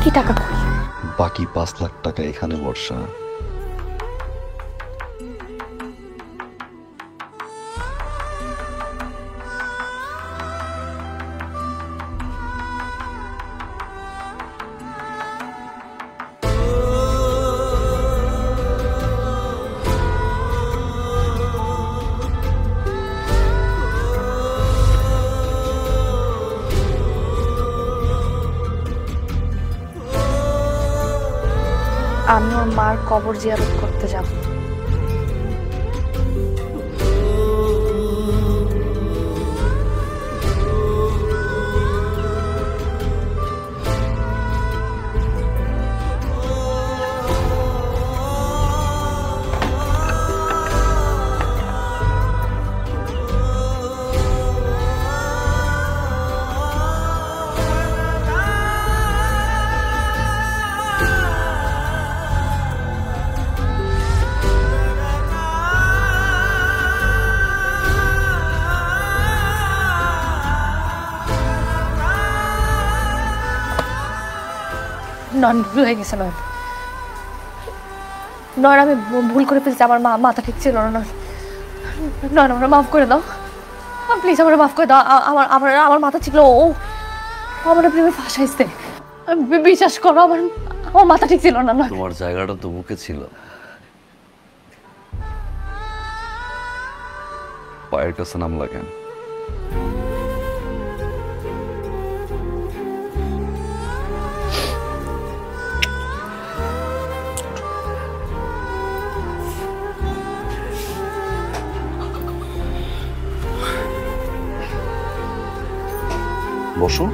বাকি টাকা কই? বাকি 5 লাখ টাকা এখানে বর্ষা। আমি ওর মার কবর জিয়ারত করতে যাব। নয়ন, ভুল হয়ে গেছে নয়ন। নয়ন, আমি ভুল করে ফেলছি। আমার মাথা ঠিক ছিল না। নয়ন, আমার মাফ করে দাও প্লিজ, আমার মাফ করে দাও। আমার আমার আমার মাথা ছিল, ও আমার প্রেমে ফাঁসাইছে। বিশ্বাস করো, আমার আমার মাথা ঠিক ছিল না। তোমার জায়গাটা তো বুকে ছিল, পায়ের কাছে নাম লাগেন। বসো।